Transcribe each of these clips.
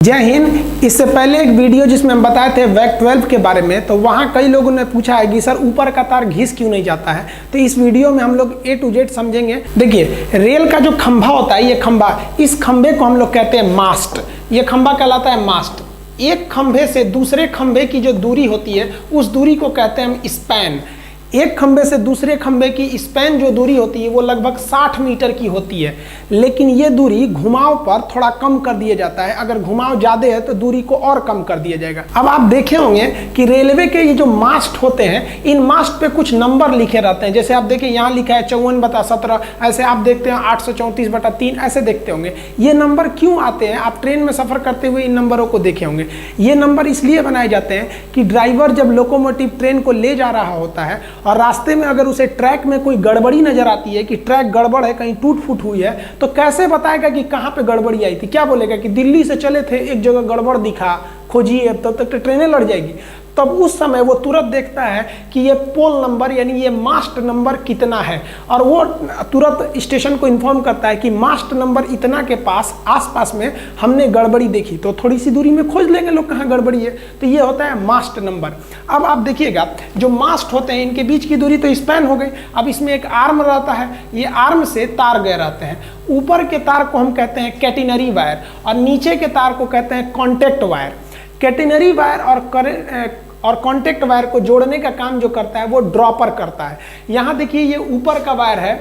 जय हिंद। इससे पहले एक वीडियो जिसमें हम बताए थे वैक 12 के बारे में, तो वहाँ कई लोगों ने पूछा है कि सर ऊपर का तार घिस क्यों नहीं जाता है। तो इस वीडियो में हम लोग A to Z समझेंगे। देखिए, रेल का जो खंभा होता है, ये खंभा, इस खंभे को हम लोग कहते हैं मास्ट। ये खंभा कहलाता है मास्ट। एक खंभे से दूसरे खंभे की जो दूरी होती है, उस दूरी को कहते हैं हम स्पैन। एक खंभे से दूसरे खंभे की स्पैन जो दूरी होती है वो लगभग 60 मीटर की होती है, लेकिन ये दूरी घुमाव पर थोड़ा कम कर दिया जाता है। अगर घुमाव ज़्यादा है तो दूरी को और कम कर दिया जाएगा। अब आप देखे होंगे कि रेलवे के ये जो मास्ट होते हैं, इन मास्ट पे कुछ नंबर लिखे रहते हैं। जैसे आप देखिए, यहाँ लिखा है 54/17, ऐसे आप देखते हैं 834/3, ऐसे देखते होंगे। ये नंबर क्यों आते हैं? आप ट्रेन में सफ़र करते हुए इन नंबरों को देखे होंगे। ये नंबर इसलिए बनाए जाते हैं कि ड्राइवर जब लोकोमोटिव ट्रेन को ले जा रहा होता है और रास्ते में अगर उसे ट्रैक में कोई गड़बड़ी नजर आती है कि ट्रैक गड़बड़ है, कहीं टूट फूट हुई है, तो कैसे बताएगा कि कहाँ पे गड़बड़ी आई थी? क्या बोलेगा कि दिल्ली से चले थे, एक जगह गड़बड़ दिखा, खोजिए, तब तक ट्रेनें लड़ जाएगी। तब उस समय वो तुरंत देखता है कि ये पोल नंबर यानी ये मास्ट नंबर कितना है, और वो तुरंत स्टेशन को इन्फॉर्म करता है कि मास्ट नंबर इतना के पास आसपास में हमने गड़बड़ी देखी। तो थोड़ी सी दूरी में खोज लेंगे लोग कहाँ गड़बड़ी है। तो ये होता है मास्ट नंबर। अब आप देखिएगा, जो मास्ट होते हैं इनके बीच की दूरी तो स्पैन हो गई। अब इसमें एक आर्म रहता है, ये आर्म से तार गए रहते हैं। ऊपर के तार को हम कहते हैं कैटिनरी वायर और नीचे के तार को कहते हैं कॉन्टैक्ट वायर। कैटिनरी वायर और कॉन्टैक्ट वायर को जोड़ने का काम जो करता है वो ड्रॉपर करता है। यहाँ देखिए, ये ऊपर का वायर है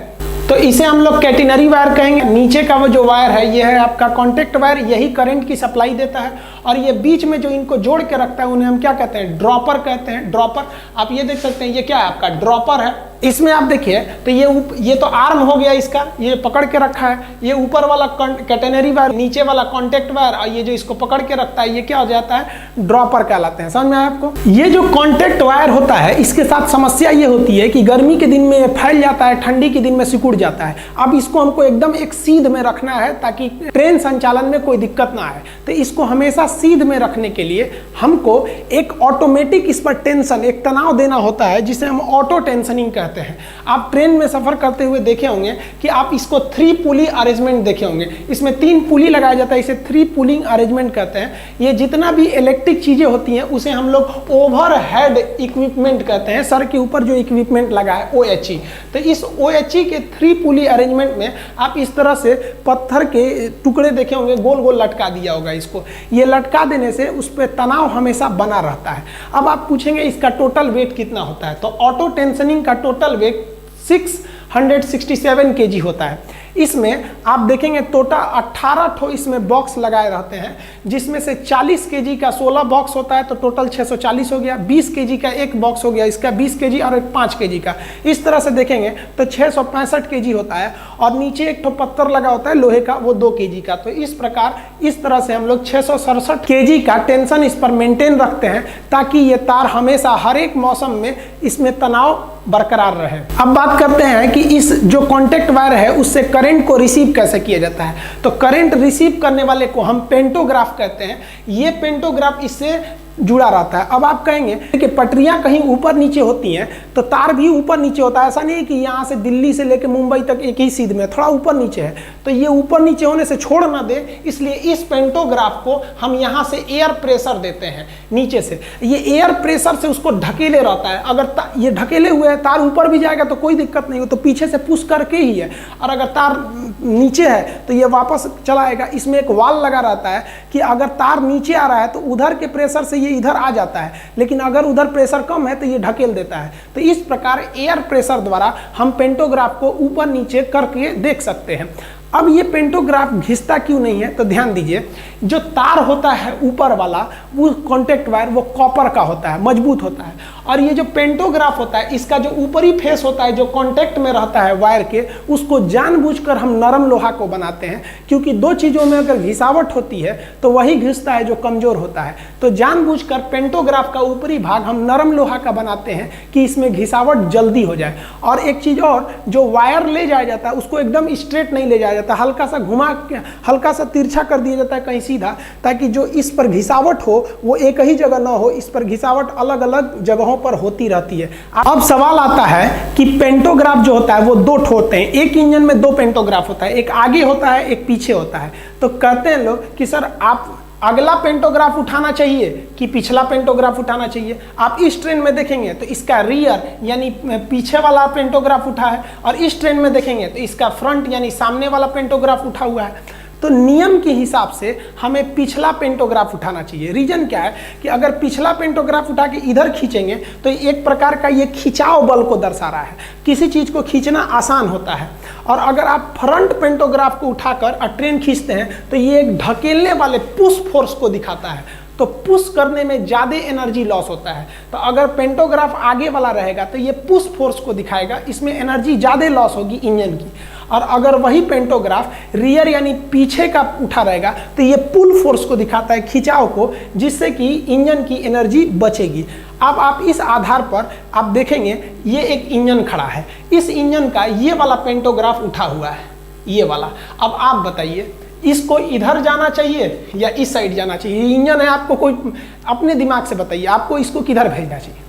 तो इसे हम लोग कैटिनरी वायर कहेंगे। नीचे का वो जो वायर है ये है आपका कॉन्टैक्ट वायर, यही करंट की सप्लाई देता है। और ये बीच में जो इनको जोड़ के रखता है उन्हें हम क्या कहते हैं? ड्रॉपर कहते हैं। ड्रॉपर आप ये देख सकते हैं, ये क्या है? आपका ड्रॉपर है। इसमें आप देखिए तो ये तो आर्म हो गया इसका, ये पकड़ के रखा है। ये ऊपर वाला कैटेनरी वायर, नीचे वाला कॉन्टैक्ट वायर, और ये जो इसको पकड़ के रखता है ये क्या हो जाता है? ड्रॉपर कहलाते हैं। समझ में आया आपको? ये जो कॉन्टैक्ट वायर होता है, इसके साथ समस्या ये होती है कि गर्मी के दिन में ये फैल जाता है, ठंडी के दिन में सिकुड़ जाता है। अब इसको हमको एकदम एक सीध में रखना है ताकि ट्रेन संचालन में कोई दिक्कत ना आए। तो इसको हमेशा सीध में रखने के लिए हमको एक ऑटोमेटिक इस पर टेंशन, एक तनाव देना होता है, जिसे हम ऑटो टेंशनिंग कहते हैं। आप ट्रेन में सफर करते हुए देखे होंगे कि आप इसको 3 पुली अरेंजमेंट देखे होंगे। इसमें 3 पुली लगाया जाता है, इसे 3 पुलिंग अरेंजमेंट कहते हैं। ये जितना भी इलेक्ट्रिक चीजें होती हैं उसे हम लोग ओवरहेड इक्विपमेंट कहते हैं। सर के ऊपर जो इक्विपमेंट लगा है OHE। तो इस OHE के 3 पुली अरेंजमेंट में आप इस तरह से पत्थर के टुकड़े देखे होंगे, गोल गोल लटका दिया होगा इसको। ये लटका देने से उस पर तनाव हमेशा बना रहता है। अब आप पूछेंगे इसका टोटल वेट कितना होता है? तो ऑटो टेंशनिंग का टोटल वेट 667 kg होता है। इसमें आप देखेंगे टोटल 18 ठो इसमें बॉक्स लगाए रहते हैं, जिसमें से 40 kg का 16 बॉक्स होता है, तो टोटल 640 हो गया। 20 kg का एक बॉक्स हो गया, इसका 20 kg, और एक 5 kg का। इस तरह से देखेंगे तो 665 kg होता है। और नीचे एक ठो पत्थर लगा होता है लोहे का, वो 2 kg का। तो इस प्रकार इस तरह से हम लोग 667 kg का टेंशन इस पर मेंटेन रखते हैं, ताकि ये तार हमेशा हर एक मौसम में इसमें तनाव बरकरार रहे। अब बात करते हैं कि इस जो कॉन्टैक्ट वायर है उससे करंट को रिसीव कैसे किया जाता है। तो करंट रिसीव करने वाले को हम पेंटोग्राफ कहते हैं। ये पेंटोग्राफ इससे जुड़ा रहता है। अब आप कहेंगे कि पटरियां कहीं ऊपर नीचे होती हैं तो तार भी ऊपर नीचे होता है। ऐसा नहीं है कि यहाँ से दिल्ली से लेकर मुंबई तक एक ही सीध में, थोड़ा ऊपर नीचे है। तो ये ऊपर नीचे होने से छोड़ ना दे, इसलिए इस पेंटोग्राफ को हम यहाँ से एयर प्रेशर देते हैं नीचे से। ये एयर प्रेशर से उसको ढकेले रहता है। अगर ये ढकेले हुए है, तार ऊपर भी जाएगा तो कोई दिक्कत नहीं हो, तो पीछे से पुश करके ही है। और अगर तार नीचे है तो ये वापस चला आएगा। इसमें एक वाल लगा रहता है कि अगर तार नीचे आ रहा है तो उधर के प्रेशर से ये इधर आ जाता है, लेकिन अगर उधर प्रेशर कम है तो ये ढकेल देता है। तो इस प्रकार एयर प्रेशर द्वारा हम पेंटोग्राफ को ऊपर नीचे करके देख सकते हैं। अब ये पेंटोग्राफ घिसता क्यों नहीं है? तो ध्यान दीजिए, जो तार होता है ऊपर वाला, वो कॉन्टैक्ट वायर, वो कॉपर का होता है, मजबूत होता है। और ये जो पेंटोग्राफ होता है, इसका जो ऊपरी फेस होता है, जो कॉन्टैक्ट में रहता है वायर के, उसको जानबूझकर हम नरम लोहा को बनाते हैं, क्योंकि 2 चीज़ों में अगर घिसावट होती है तो वही घिसता है जो कमजोर होता है। तो जानबूझकर पेंटोग्राफ का ऊपरी भाग हम नरम लोहा का बनाते हैं कि इसमें घिसावट जल्दी हो जाए। और एक चीज़ और, जो वायर ले जाया जाता है उसको एकदम स्ट्रेट नहीं ले जाया जाता, हल्का सा घुमा के, हल्का सा तिरछा कर दिया जाता है कहीं सीधा, ताकि जो इस पर घिसावट हो वो एक ही जगह ना हो, इस पर घिसावट अलग अलग जगहों पर होती रहती है। अब सवाल आता है कि पेंटोग्राफ जो होता है वो 2 होते हैं। एक इंजन में 2 पेंटोग्राफ होता है, एक आगे होता है, एक पीछे होता है। तो कहते हैं लोग कि सर आप अगला पेंटोग्राफ उठाना चाहिए कि पिछला पेंटोग्राफ उठाना चाहिए। आप इस ट्रेन में देखेंगे तो इसका रियर यानी पीछे वाला पेंटोग्राफ उठा है, और इस ट्रेन में देखेंगे तो इसका फ्रंट यानी सामने वाला पेंटोग्राफ उठा हुआ है। तो नियम के हिसाब से हमें पिछला पेंटोग्राफ उठाना चाहिए। रीजन क्या है कि अगर पिछला पेंटोग्राफ उठा के इधर खींचेंगे तो एक प्रकार का ये खिंचाव बल को दर्शा रहा है, किसी चीज़ को खींचना आसान होता है। और अगर आप फ्रंट पेंटोग्राफ को उठाकर ट्रेन खींचते हैं तो ये एक ढकेलने वाले पुश फोर्स को दिखाता है, तो पुश करने में ज़्यादा एनर्जी लॉस होता है। तो अगर पेंटोग्राफ आगे वाला रहेगा तो ये पुश फोर्स को दिखाएगा, इसमें एनर्जी ज़्यादा लॉस होगी इंजन की। और अगर वही पेंटोग्राफ रियर यानी पीछे का उठा रहेगा तो ये पुल फोर्स को दिखाता है, खिंचाव को, जिससे कि इंजन की एनर्जी बचेगी। अब आप इस आधार पर आप देखेंगे ये एक इंजन खड़ा है, इस इंजन का ये वाला पेंटोग्राफ उठा हुआ है, ये वाला। अब आप बताइए इसको इधर जाना चाहिए या इस साइड जाना चाहिए? ये इंजन है, आपको कोई अपने दिमाग से बताइए आपको इसको किधर भेजना चाहिए।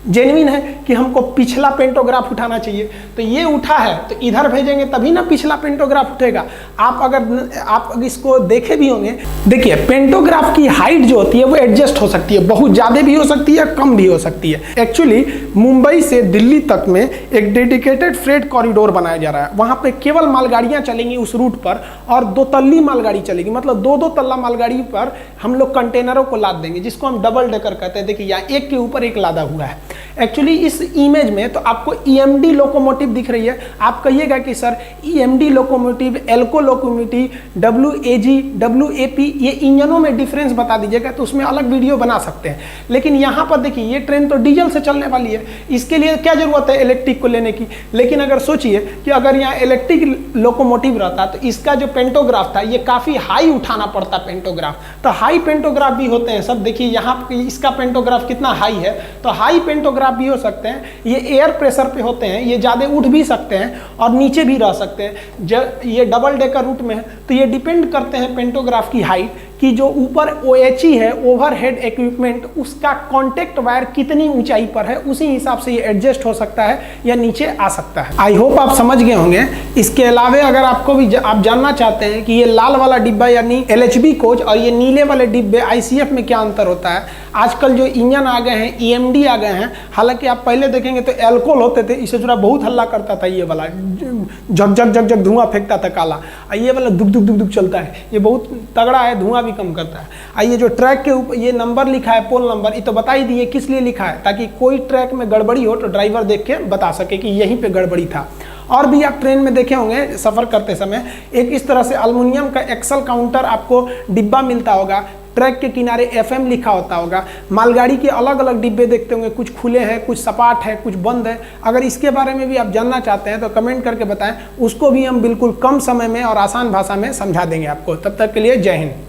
जेन्युइन है कि हमको पिछला पेंटोग्राफ उठाना चाहिए, तो ये उठा है तो इधर भेजेंगे तभी ना पिछला पेंटोग्राफ उठेगा। आप इसको देखे भी होंगे, देखिए पेंटोग्राफ की हाइट जो होती है वो एडजस्ट हो सकती है, बहुत ज़्यादा भी हो सकती है, कम भी हो सकती है। एक्चुअली मुंबई से दिल्ली तक में एक डेडिकेटेड फ्रेट कॉरिडोर बनाया जा रहा है, वहाँ पे केवल मालगाड़ियाँ चलेंगी उस रूट पर, और 2 तल्ली मालगाड़ी चलेगी, मतलब 2-2 तल्ला मालगाड़ी पर हम लोग कंटेनरों को लाद देंगे, जिसको हम डबल डेकर कहते हैं। देखिए यहाँ एक के ऊपर एक लादा हुआ है। एक्चुअली इस इमेज में तो आपको ईएमडी लोकोमोटिव दिख रही है, आप कहिएगा कि sir EMD locomotive, ALCO locomotive, WAG, WAP, ये इंजनों में डिफरेंस बता दीजिएगा तो उसमें अलग वीडियो बना सकते हैं। लेकिन यहाँ पर देखिए ये ट्रेन तो डीजल से चलने वाली है, इसके लिए क्या जरूरत है इलेक्ट्रिक को लेने की। लेकिन अगर सोचिए कि अगर यहाँ इलेक्ट्रिक लोकोमोटिव रहता तो इसका जो पेंटोग्राफ था ये काफ़ी हाई उठाना पड़ता पेंटोग्राफ, तो हाई पेंटोग्राफ भी होते हैं सब। देखिए यहाँ इसका पेंटोग्राफ कितना हाई है, तो हाई पेंटोग्राफ भी हो सकते हैं, ये एयर प्रेशर पे होते हैं, ये ज़्यादा उठ भी सकते हैं और नीचे भी रह सकते हैं। जब ये डबल डेकर रूट में है तो ये डिपेंड करते हैं पेंटोग्राफ की हाइट कि जो ऊपर OHE है, ओवरहेड इक्विपमेंट, उसका कॉन्टेक्ट वायर कितनी ऊंचाई पर है, उसी हिसाब से ये एडजस्ट हो सकता है या नीचे आ सकता है। आई होप आप समझ गए होंगे। इसके अलावा अगर आपको भी आप जानना चाहते हैं कि ये लाल वाला डिब्बा यानी LHB कोच और ये नीले वाले डिब्बे ICF में क्या अंतर होता है, आजकल जो इंजन आ गए हैं EMD आ गए हैं, हालांकि आप पहले देखेंगे तो एल्कोहल होते थे, इससे जुड़ा बहुत हल्ला करता था, ये वाला झक झक झक झक धुआं फेंकता था काला, ये वाला दुक दुक दुक दुक चलता है, ये बहुत तगड़ा है, धुआं कम करता है। आइए जो ट्रैक के ऊपर ये नंबर लिखा है, पोल नंबर, ये तो बता ही दिए किस लिए लिखा है, ताकि कोई ट्रैक में गड़बड़ी हो तो ड्राइवर देख के बता सके कि यहीं पे गड़बड़ी था। और भी आप ट्रेन में देखे होंगे सफ़र करते समय एक इस तरह से एल्युमिनियम का एक्सल काउंटर आपको डिब्बा मिलता होगा, ट्रैक के किनारे FM लिखा होता होगा। मालगाड़ी के अलग अलग डिब्बे देखते होंगे, कुछ खुले हैं, कुछ सपाट है, कुछ बंद है। अगर इसके बारे में भी आप जानना चाहते हैं तो कमेंट करके बताएं, उसको भी हम बिल्कुल कम समय में और आसान भाषा में समझा देंगे आपको। तब तक के लिए जय हिंद।